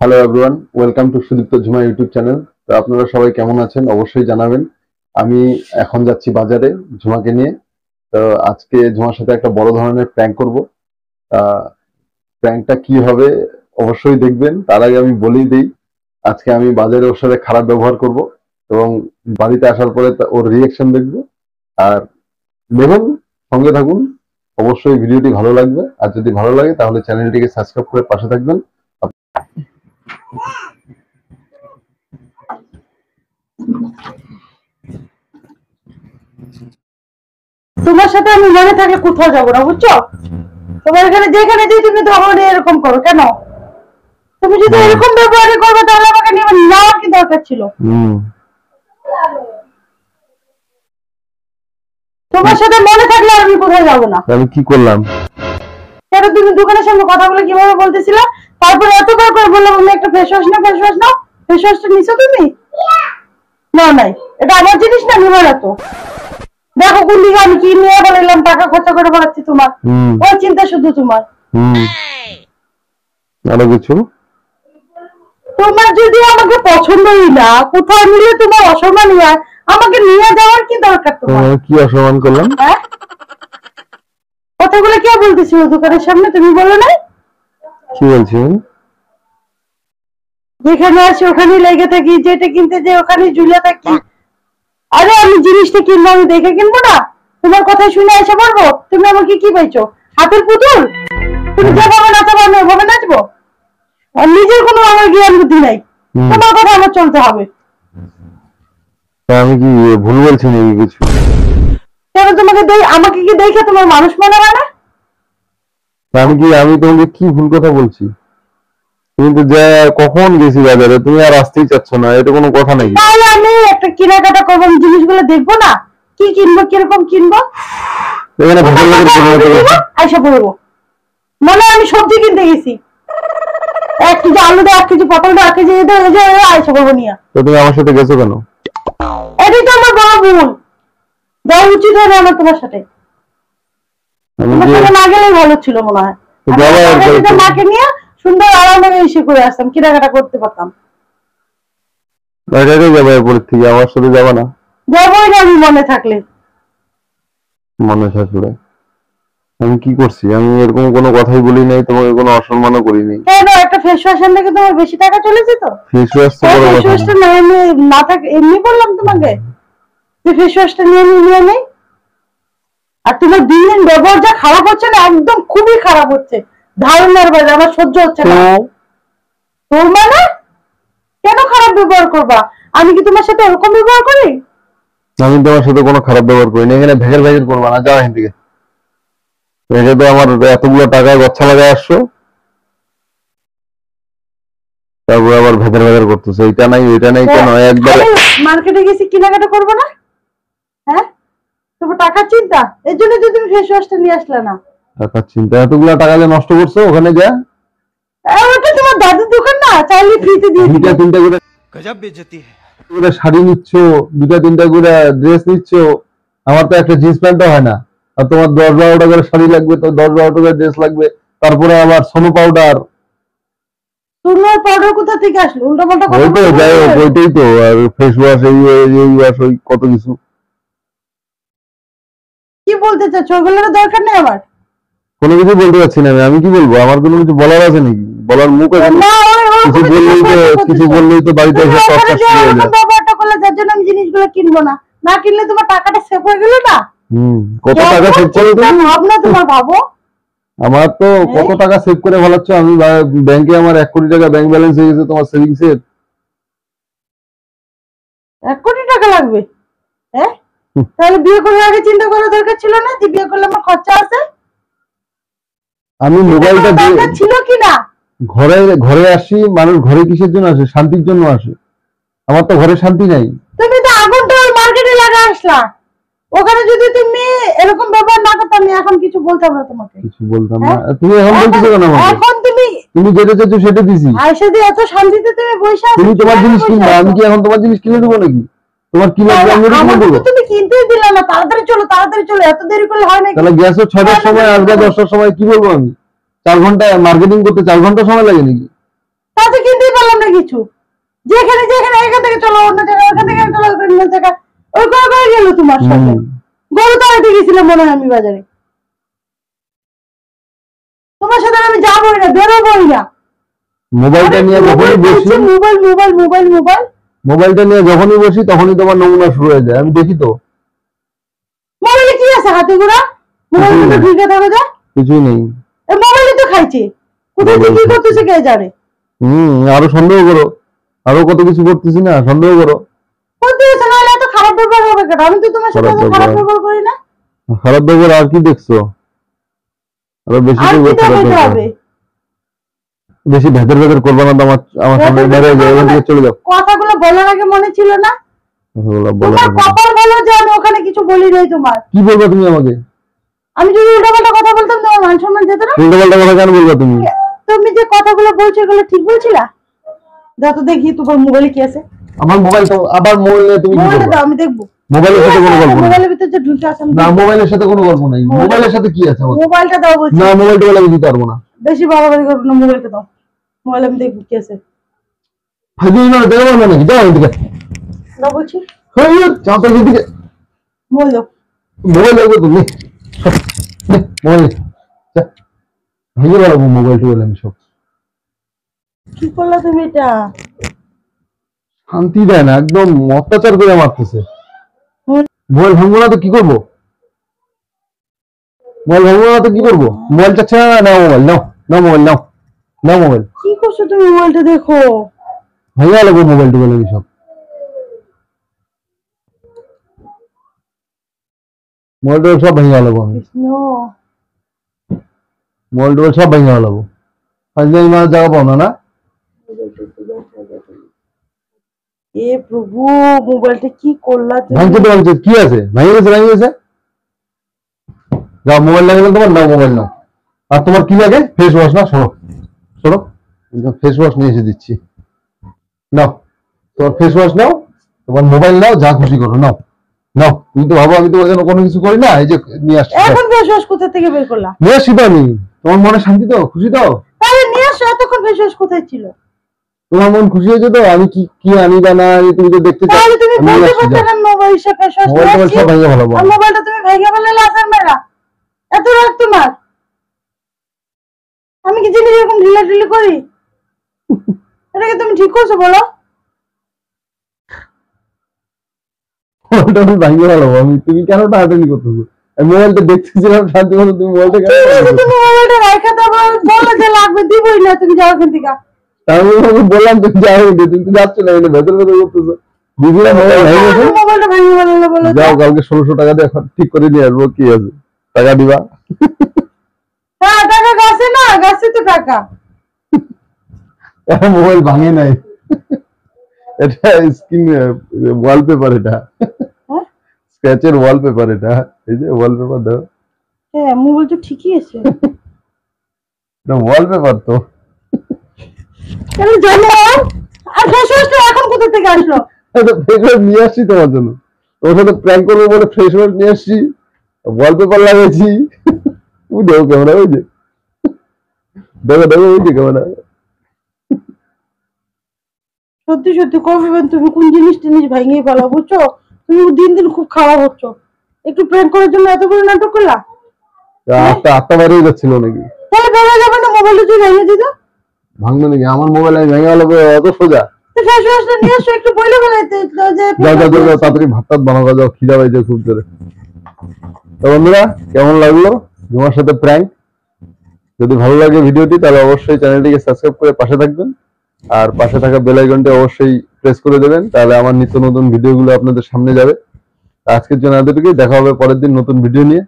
Hello everyone, welcome to Sudipta Jhuma YouTube channel. তো আপনারা সবাই কেমন আছেন অবশ্যই জানাবেন। আমি এখন যাচ্ছি বাজারে ঝুমাকে নিয়ে। তো আজকে ঝুমার সাথে একটা বড় ধরনের প্র্যাঙ্ক করব। প্র্যাঙ্কটা কি হবে অবশ্যই দেখবেন। তার আগে আমি বলেই দিই, আজকে আমি বাজারে ওর সাথে খারাপ ব্যবহার করব এবং বাড়িতে আসার পরে ওর রিয়েকশন দেখব। আর দেখুন, সঙ্গে থাকুন, অবশ্যই ভিডিওটি ভালো লাগবে। আর যদি ভালো লাগে তাহলে চ্যানেলটিকে সাবস্ক্রাইব করে পাশে থাকবেন। তোমার সাথে আমি মনে থাকলে কোথাও যাবো না, বুঝছো? তোমার এখানে যেখানে যাই তুমি তখন এরকম করো কেন? তুমি যদি এরকম ব্যবহার করবে তাহলে আমাকে নেওয়ার কি দরকার ছিল? তোমার সাথে মনে থাকলে আমি কোথাও যাবো না। আমি কি করলাম? কেন তুমি দোকানের সামনে কথাগুলো কিভাবে বলতেছিলে? তারপরে এতবার করে বললাম আমি একটা ফেস ওয়াশ নাও। ফেস ওয়াশটা নিছো তুমি? না নাই, এটা আমার জিনিস না, নিবো না তো। দেখো কোন দিকে আমি কি নিয়ে বললাম, টাকা খরচা করে বেড়াচ্ছি তোমার। ওই চিন্তা শুধু তোমার। আরো কিছু? তোমার যদি আমাকে পছন্দই না, কোথাও নিলে তোমার অসম্মান হয়, আমাকে নিয়ে যাওয়ার কি দরকার তোমার? কি অসম্মান করলাম? হ্যাঁ, কথাগুলো কে বলতেছিল দোকানের সামনে, তুমি বলো না? কি বলছি? যেখানে আসি ওখানে লেগে থাকি, যেটা কিনতে যাই ওখানে ঝুলে থাকি। আরে আমি জিনিসটা কিনবো, আমি দেখে কিনবো না? তোমার কথা শুনে এসে বলবো তুমি আমাকে কি পাইছো, হাতের পুতুল? তুমি যেভাবে নাচাবো আমি ওভাবে নাচবো? আর নিজের কোনো আমার জ্ঞান বুদ্ধি নাই, তোমার কথা আমার চলতে হবে। আমি কি ভুল বলছি নাকি কিছু? কেন তোমাকে আমাকে কি দেখে তোমার মানুষ মনে হয় না? আমি তোমাকে কি ভুল কথা বলছি? তুমি তো যা কখন গেছি বাজারে, তুমি আর আসতেই চাচ্ছ না, এটা কোনো কথা নাকি? তাহলে আমি একটা কেনাকাটা করবো, জিনিসগুলো দেখবো না? কি কিনবো, কিরকম কিনবো, এখানে আইসা পড়বো। মনে আমি সবজি কিনতে গেছি, 1 কেজি আলু দাও, 1 কেজি পটল দাও, 1 কেজি আইসা পড়বো নিয়ে। তো তুমি আমার সাথে গেছো কেন? এটাই তো আমার বড় ভুল, যাওয়া উচিত হয় না আমার তোমার সাথে। তোমার সাথে না গেলেই ভালো ছিল মনে হয়। মাকে নিয়ে সুন্দর আরামে এসে করে আসতাম, কেনাকাটা করতে পারতাম। আমার সাথে যাবা না? যাবোই না আমি মনে থাকলে। মনে থাকলে আমি কি করছি? আমি এরকম কোনো কথাই বলি নাই, তোমাকে কোনো অসম্মানও করি নাই। কেন একটা ফেস ওয়াশ আনলে কি তোমার বেশি টাকা চলেছে? তো ফেস ওয়াশ তো বড় ফেস ওয়াশটা না আমি না থাকে এমনি বললাম তোমাকে যে ফেস ওয়াশটা নিয়ে নেই। আর তোমার দিন ব্যবহার যা খারাপ হচ্ছে না, একদম খুবই খারাপ হচ্ছে, ধারণার বাইরে, আমার সহ্য হচ্ছে না। তোর মানে কেন খারাপ ব্যবহার করবা? আমি কি তোমার সাথে এরকম ব্যবহার করি? আমি তোমার সাথে কোনো খারাপ ব্যবহার করি না। এখানে ভেগের করবা না, যাও এখান থেকে। এটা তো আমার এতগুলো টাকায় গচ্ছা লাগায় আসছো, তারপর আবার ভেগের করতেছো, এটা নাই ওইটা নাই কেন? একবার মার্কেটে গেছি কেনাকাটা করবো না? হ্যাঁ, তোমার টাকার চিন্তা, এর জন্য যদি তুমি ফেস ওয়াশটা নিয়ে আসলে না। টাকার চিন্তা? এতগুলো টাকা যে নষ্ট করছো ওখানে যা। ওটা তোমার দাদুর দোকান না, চাইলে ফ্রিতে দিয়ে দিবে। 2টা 3টা করে गजब बेइज्जती है। করে শাড়ি নিচ্ছ, 2টা 3টা করে ড্রেস নিচ্ছ, আমার তো একটা জিন্স প্যান্টও হয় না। আর তোমার 10-12টা করে শাড়ি লাগবে, তো 10-12টা করে ড্রেস লাগবে, তারপরে আবার সোনো পাউডার। তোমার পাউডার কোথা থেকে আসলো? উল্টা পাল্টা কথা ওইটাই যাই হোক, ওইটাই তো। আর ফেস ওয়াশ, এই ওয়াশ, ওই কত কিছু। কি বলতে চাচ্ছ? ওগুলোর দরকার নেই আমার। কোনো কিছু বলতে পারছি না আমি কি বলবো? আমার কোনো কিছু বলার আছে নাকি? বলার মুখ আছে? কিছু বললেই তো বাড়িতে এসে সব কাজ শুরু হয়ে যায়। ব্যবহারটা করলে যার জন্য আমি জিনিসগুলো কিনবো না, না কিনলে তোমার টাকাটা সেভ হয়ে গেল না? কত টাকা সেভ করে তুমি? ভাবনা তোমার, ভাবো। আমার তো কত টাকা সেভ করে ফেলাচ্ছ। আমি ব্যাংকে আমার 1 কোটি টাকা ব্যাংক ব্যালেন্স হয়ে গেছে, তোমার সেভিংস এর। 1 কোটি টাকা লাগবে? হ্যাঁ, তাহলে বিয়ে করার আগে চিন্তা করার দরকার ছিল না যে বিয়ে করলে আমার খরচা আছে? আমি মোবাইলটা ছিল কি না? ঘরে ঘরে আসি, মানুষ ঘরে কিসের জন্য আসে? শান্তির জন্য আসে। আমার তো ঘরে শান্তি নাই। তুমি তো আগুনটা ওই মার্কেটে লাগা আসলা, ওখানে যদি তুমি এরকম ব্যবহার না করতে আমি এখন কিছু বলতাম না তোমাকে। কিছু বলতাম না? তুমি এখন বলতেছো কেন আমাকে? এখন তুমি যেটা চাইছো সেটা দিছি। আয়সা দিয়ে এত শান্তিতে তুমি বসে আছো, তুমি তোমার জিনিস কিনবা, আমি কি এখন তোমার জিনিস কিনে দেবো নাকি? তোমার কি লাগবে আমি কিনে দেবো? তুমি কিনতেই দিলা না। তাড়াতাড়ি চলো, এত দেরি করলে হয় নাকি? তাহলে গ্যাসও 6টার সময় আসবে, 10টার সময় কি বলবো আমি? 4 ঘন্টা মার্কেটিং করতে 4 ঘন্টা সময় লাগে নাকি? তাতে কিনতেই পারলাম না কিছু। যেখানে যেখানে এখান থেকে চলো অন্য জায়গায়, ওখান থেকে চলো অন্য জায়গায়, ওই করে গেল তোমার সাথে। গরু তাড়াতে গেছিলাম মনে হয় আমি বাজারে। তোমার সাথে আমি যাবোই না, বেরোবোই না। মোবাইলটা নিয়ে যখনই বসি, মোবাইল মোবাইল মোবাইল মোবাইল মোবাইলটা নিয়ে যখনই বসি তখনই তোমার নমুনা শুরু হয়ে যায়, আমি দেখি তো। মোবাইলে কি আছে হাতে গোড়া? মোবাইল তো ঢুকে থাকো যা, কিছুই নেই। মোবাইলে তো খাইছে, কোথায় কি কি করতেছে কে জানে। আরো সন্দেহ করো, আরো কত কিছু করতেছি না, সন্দেহ করো। করতেছে না, এত খারাপ ব্যবহার হবে কেন? আমি তো তোমার সাথে খারাপ ব্যবহার করি না। খারাপ ব্যবহার আর কি দেখছো? আরো বেশি হবে, বেশি ভেতর ভেতর করবে না তো। আমার সামনে বেড়ে যায়, ওখান থেকে চলে যাও। কথাগুলো বলার আগে মনে ছিল না? তোমার কপাল বলো যে আমি ওখানে কিছু বলি নাই। তোমার কি বলবা তুমি আমাকে? আমি যদি উল্টাপাল্টা কথা বলতাম তোমার মান সম্মান যেত না। উল্টাপাল্টা কথা কেন বলবা তুমি? তুমি যে কথাগুলো বলছো এগুলো ঠিক বলছিলা? যত দেখি তোমার মোবাইলে কি আছে। আমার মোবাইল তো আবার মোবাইল নিয়ে তুমি কি মোবাইলে করবে? দাও, আমি দেখবো। মোবাইলের সাথে কোনো গল্প নাই। মোবাইলের ভিতর যে ঢুকে আছে না, মোবাইলের সাথে কোনো গল্প নাই। মোবাইলের সাথে কি আছে? মোবাইলটা দাও বলছি। না, মোবাইলটা বলে আমি দিতে পারবো না। বেশি বাড়াবাড়ি করো না, মোবাইলটা দাও। মোবাইলে আমি দেখবো কি আছে। ফাইজে না দেবো না নাকি? দাও এদিকে। দাও বলছি। হই যাও তো এদিকে। মোবাইল দাও। মোবাইল লাগবে তুমি। মোবাইল ভেঙে বেড়াবো মোবাইলটা বলে আমি সব। কি করলা তুমি এটা? শান্তি দেয় না, একদম অত্যাচার করে মারতেছে। মোবাইল ভাঙবো না তো কি করবো? মোবাইল ভাঙবো না তো কি করবো? মোবাইল চাচ্ছে না, নাও মোবাইল, নাও নাও মোবাইল, নাও নাও মোবাইল। কি করছো তুমি? মোবাইলটা দেখো। ভেঙে লাগবো মোবাইলটা বলে আমি সব। মোবাইলটা সব ভেঙে লাগবো আমি। মোবাইলটা সব ভেঙে লাগবো। ফাইজে মার জায়গা পাও না। এ প্রভু, মোবাইলটা কি করলা তুমি? ভাঙছে তো ভাঙছে, কি আছে? ভেঙে গেছে, ভেঙে গেছে। যাও মোবাইল লাগে তোমার, নাও মোবাইল নাও। আর তোমার কি লাগে? ফেস ওয়াশ না? সরো সরো, ফেস ওয়াশ নিয়ে এসে দিচ্ছি। নাও তোমার ফেস ওয়াশ নাও, তোমার মোবাইল নাও, যা খুশি করো, নাও নাও। তুমি তো ভাবো আমি তোমার জন্য কোনো কিছু করি না। এই যে নিয়ে আসছি, এখন ফেস ওয়াশ কোথা থেকে বের করলা? নিয়ে আসছি তো আমি। তোমার মনে শান্তি তো, খুশি তো? তাহলে নিয়ে আসো। এতক্ষণ ফেস ওয়াশ কোথায় ছিল? তোমার মন খুশি হয়েছে তো? আমি কি কি আনি বা না আনি তুমি তো দেখতে চাও। তাহলে তুমি বলতে পারতে না মোবাইল সে ফেস ওয়াশ মোবাইল তোমার সব ভেঙে ভালো। আর মোবাইলটা তুমি ভেঙে ফেললে লাসার মেরা। এত রাগ তোমার? আমি কি জিনিস এরকম ঢিলা ঢিলি করি? এটাকে তুমি ঠিক করছো বলো? মোবাইলটা আমি ভেঙে ভালো আমি। তুমি কেন টানাটানি করতেছো? আমি মোবাইলটা দেখতেছিলাম শান্তি মতো, তুমি মোবাইলটা কেন? তুমি মোবাইলটা রাখা দাও, বলো যে লাগবে দিবই না, তুমি যাও এখান থেকে। আমি বললাম তুমি যাও, তুমি তো যাচ্ছ না, ভেতর ভেতর করতেছো। দিদিরা মোবাইলটা ভেঙে ফেললে বলো। যাও, কালকে 1600 টাকা দিয়ে ঠিক করে নিয়ে আসবো। কি আছে, টাকা দিবা? হ্যাঁ, টাকা গাছে না, গাছে তো টাকা। মোবাইল ভাঙে নাই, এটা স্ক্রিন ওয়ালপেপার, এটা স্ক্র্যাচের ওয়ালপেপার। এটা এই যে ওয়ালপেপার দাও। হ্যাঁ, মোবাইল তো ঠিকই আছে। এটা ওয়ালপেপার তো। তাহলে জানো। আর ফেস ওয়াশটা এখন কোথা থেকে আসলো? ফেস ওয়াশ নিয়ে আসছি তোমার জন্য। ওর সাথে প্র্যাঙ্ক করবো বলে ফেস ওয়াশ নিয়ে আসছি, ওয়ালপেপার লাগাইছি। তুমি দেখো ক্যামেরা, ওই যে দেখো দেখো, ওই যে ক্যামেরা। সত্যি সত্যি কবে তুমি কোন জিনিস টিনিস ভেঙে ফেলা, বুঝছো? তুমি দিন দিন খুব খারাপ হচ্ছ। একটু প্রেম করার জন্য এত বড় নাটক করলা? আটটা বাইরে যাচ্ছিল নাকি? তাহলে বেড়ে যাবে না? মোবাইলটা তুই ভেঙে দিত। ভাঙবে নাকি? আমার মোবাইল আমি ভেঙে গেল অত সোজা? ফেস ওয়াশটা নিয়ে এসো, একটু বইলে ফেলাইতে যে। যাও যাও যাও, তাড়াতাড়ি ভাত টাত বানাও, যাও, খিদা পাইছে খুব জোরে। তো বন্ধুরা, কেমন লাগলো তোমার সাথে প্র্যাঙ্ক? যদি ভালো লাগে ভিডিওটি তাহলে অবশ্যই চ্যানেলটিকে সাবস্ক্রাইব করে পাশে থাকবেন, আর পাশে থাকা বেল আইকনটি অবশ্যই প্রেস করে দেবেন, তাহলে আমার নিত্য নতুন ভিডিওগুলো আপনাদের সামনে যাবে। আজকের জন্য এতটুকুই, দেখা হবে পরের দিন নতুন ভিডিও নিয়ে।